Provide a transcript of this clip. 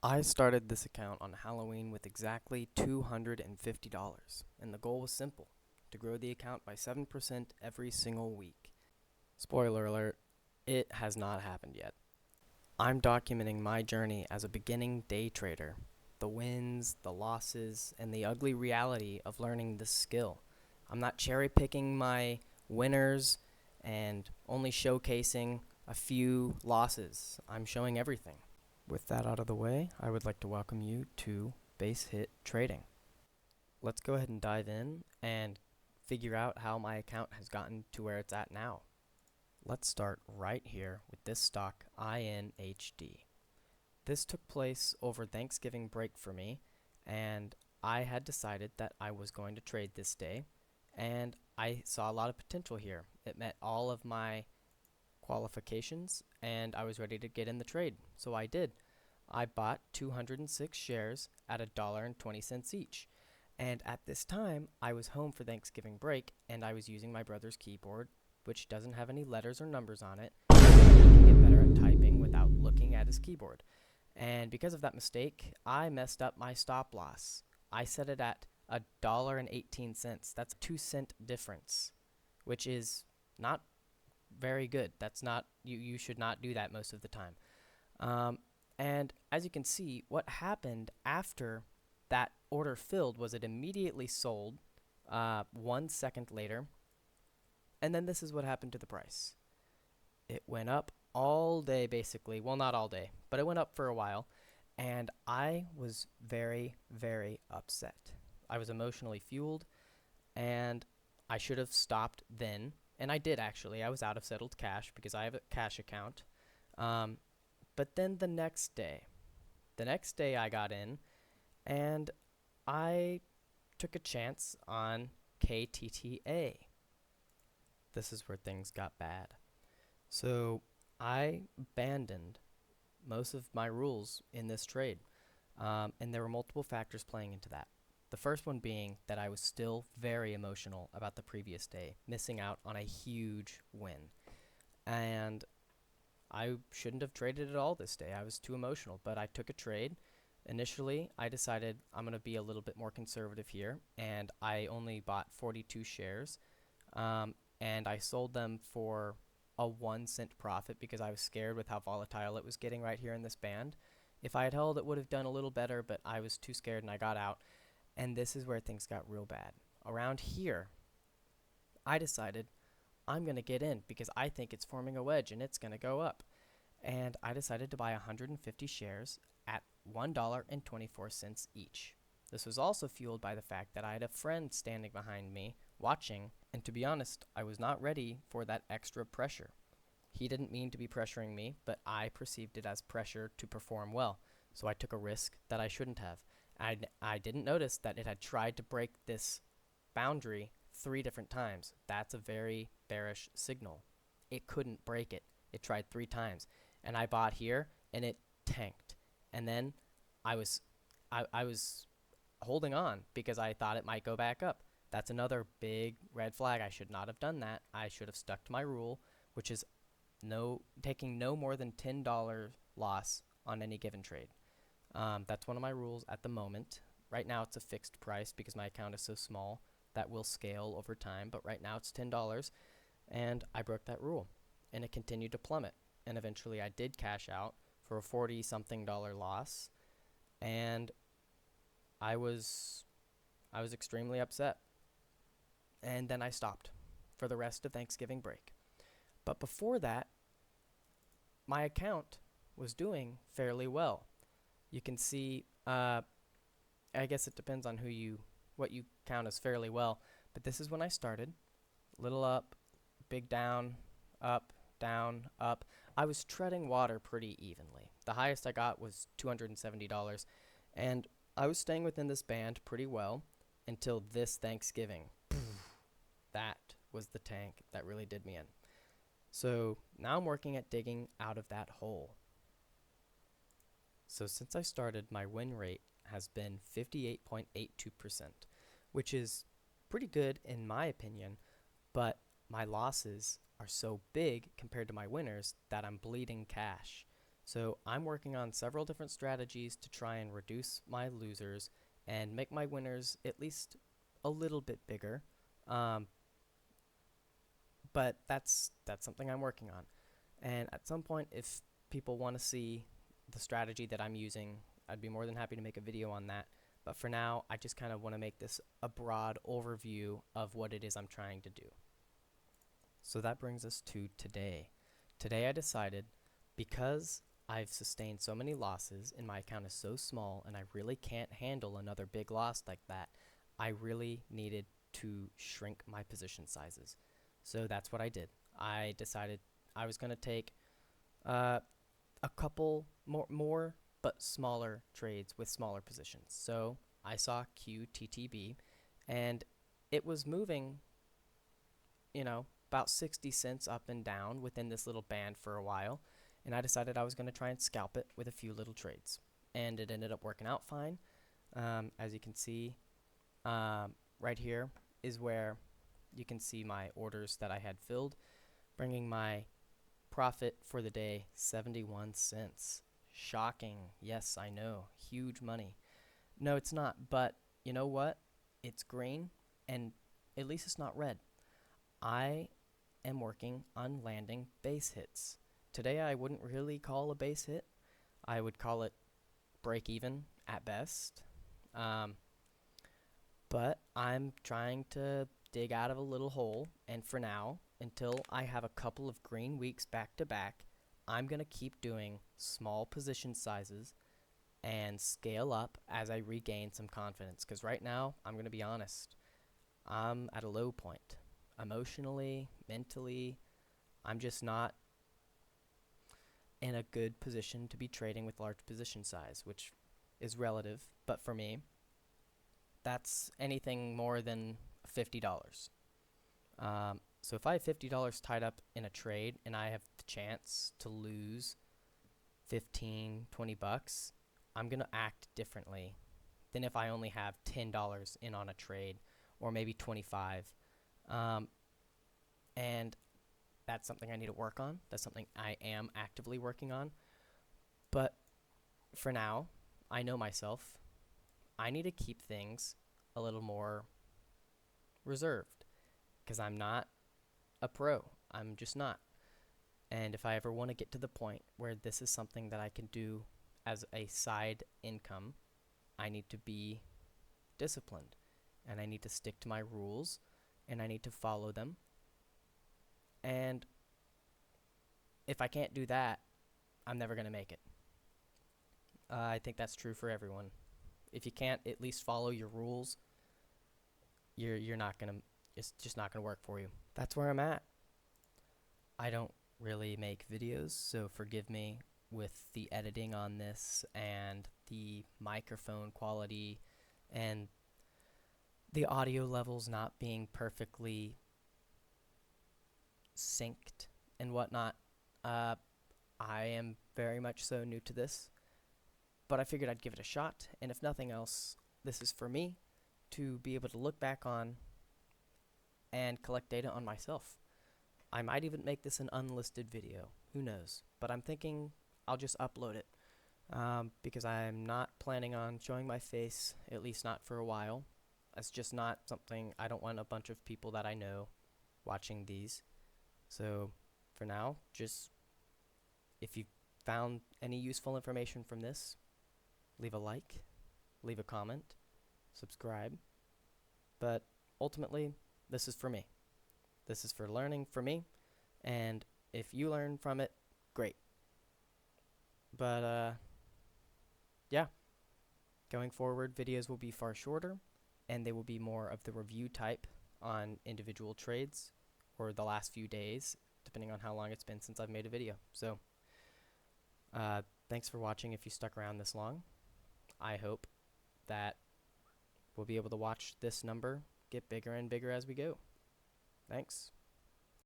I started this account on Halloween with exactly $250, and the goal was simple, to grow the account by 7% every single week. Spoiler alert, it has not happened yet. I'm documenting my journey as a beginning day trader, the wins, the losses, and the ugly reality of learning this skill. I'm not cherry picking my winners and only showcasing a few losses. I'm showing everything. With that out of the way, I would like to welcome you to Base Hit Trading. Let's go ahead and dive in and figure out how my account has gotten to where it's at now. Let's start right here with this stock, INHD. This took place over Thanksgiving break for me, and I had decided that I was going to trade this day, and I saw a lot of potential here. It met all of my qualifications, and I was ready to get in the trade, so I did. I bought 206 shares at $1.20 each. And at this time, I was home for Thanksgiving break, and I was using my brother's keyboard, which doesn't have any letters or numbers on it, so he can get better at typing without looking at his keyboard. And because of that mistake, I messed up my stop loss. I set it at $1.18. That's a 2-cent difference, which is not very good. That's not you should not do that most of the time. And as you can see, what happened after that order filled was it immediately sold 1 second later, and then this is what happened to the price. It went up all day basically. Well, not all day, but it went up for a while, and I was very, very upset. I was emotionally fueled, and I should have stopped then, and I did actually. I was out of settled cash because I have a cash account. Um, but then the next day I got in, and I took a chance on KTTA. This is where things got bad. So I abandoned most of my rules in this trade, and there were multiple factors playing into that. The first one being that I was still very emotional about the previous day, missing out on a huge win. And I shouldn't have traded at all this day. I was too emotional, but I took a trade. Initially, I decided I'm going to be a little bit more conservative here, and I only bought 42 shares, and I sold them for a 1 cent profit because I was scared with how volatile it was getting right here in this band. If I had held, it would have done a little better, but I was too scared and I got out, and this is where things got real bad. Around here, I decided I'm going to get in because I think it's forming a wedge and it's going to go up. And I decided to buy 150 shares at $1.24 each. This was also fueled by the fact that I had a friend standing behind me watching, and to be honest, I was not ready for that extra pressure. He didn't mean to be pressuring me, but I perceived it as pressure to perform well, so I took a risk that I shouldn't have. I didn't notice that it had tried to break this boundary 3 different times. That's a very bearish signal. It couldn't break it. It tried 3 times, and I bought here, and it tanked. And then I was, I was holding on because I thought it might go back up. That's another big red flag. I should not have done that. I should have stuck to my rule, which is taking no more than $10 loss on any given trade. That's one of my rules at the moment. Right now it's a fixed price because my account is so small that will scale over time, but right now it's $10, and I broke that rule, and it continued to plummet, and eventually I did cash out for a 40-something dollar loss, and I was extremely upset, and then I stopped for the rest of Thanksgiving break. But before that, my account was doing fairly well. You can see, I guess it depends on what you count as fairly well, but this is when I started. Little up, big down, up, down, up. I was treading water pretty evenly. The highest I got was $270, and I was staying within this band pretty well until this Thanksgiving. That was the tank that really did me in. So now I'm working at digging out of that hole. So since I started, my win rate has been 58.82%, which is pretty good in my opinion, but my losses are so big compared to my winners that I'm bleeding cash. So I'm working on several different strategies to try and reduce my losers and make my winners at least a little bit bigger. Um, but that's something I'm working on. And at some point, if people want to see the strategy that I'm using, I'd be more than happy to make a video on that. But for now, I just kind of want to make this a broad overview of what it is I'm trying to do. So that brings us to today. Today I decided, because I've sustained so many losses and my account is so small and I really can't handle another big loss like that, I really needed to shrink my position sizes. So that's what I did. I decided I was going to take a couple more but smaller trades with smaller positions. So I saw QTTB and it was moving, about 60 cents up and down within this little band for a while. And I decided I was going to try and scalp it with a few little trades. And it ended up working out fine. As you can see, right here is where you can see my orders that I had filled, bringing my profit for the day 71 cents. Shocking. Yes, I know. Huge money. No, it's not. But you know what? It's green, and at least it's not red. I am working on landing base hits. Today I wouldn't really call a base hit. I would call it break even at best. But I'm trying to dig out of a little hole, and for now, until I have a couple of green weeks back to back, I'm going to keep doing small position sizes and scale up as I regain some confidence. Because right now, I'm going to be honest, I'm at a low point. Emotionally, mentally, I'm just not in a good position to be trading with large position size, which is relative. But for me, that's anything more than $50. So if I have $50 tied up in a trade and I have the chance to lose 15, 20 bucks, I'm going to act differently than if I only have $10 in on a trade, or maybe 25. And that's something I need to work on. That's something I am actively working on. But for now, I know myself. I need to keep things a little more reserved because I'm not a pro. I'm just not. And if I ever want to get to the point where this is something that I can do as a side income, I need to be disciplined and I need to stick to my rules and I need to follow them. And if I can't do that, I'm never going to make it. I think that's true for everyone. If you can't at least follow your rules, you're not going to, it's just not going to work for you. That's where I'm at. I don't really make videos, so forgive me with the editing on this and the microphone quality and the audio levels not being perfectly synced and whatnot. I am very much so new to this, but I figured I'd give it a shot, and if nothing else, this is for me to be able to look back on and collect data on myself. I might even make this an unlisted video. Who knows? But I'm thinking I'll just upload it because I'm not planning on showing my face, at least not for a while. That's just not something. I don't want a bunch of people that I know watching these. So for now, just if you found any useful information from this, leave a like, leave a comment, subscribe. But ultimately, this is for me. This is for learning for me, and if you learn from it, great. But yeah, going forward, videos will be far shorter, and they will be more of the review type on individual trades or the last few days, depending on how long it's been since I've made a video. So thanks for watching if you stuck around this long. I hope that we'll be able to watch this number get bigger and bigger as we go. Thanks.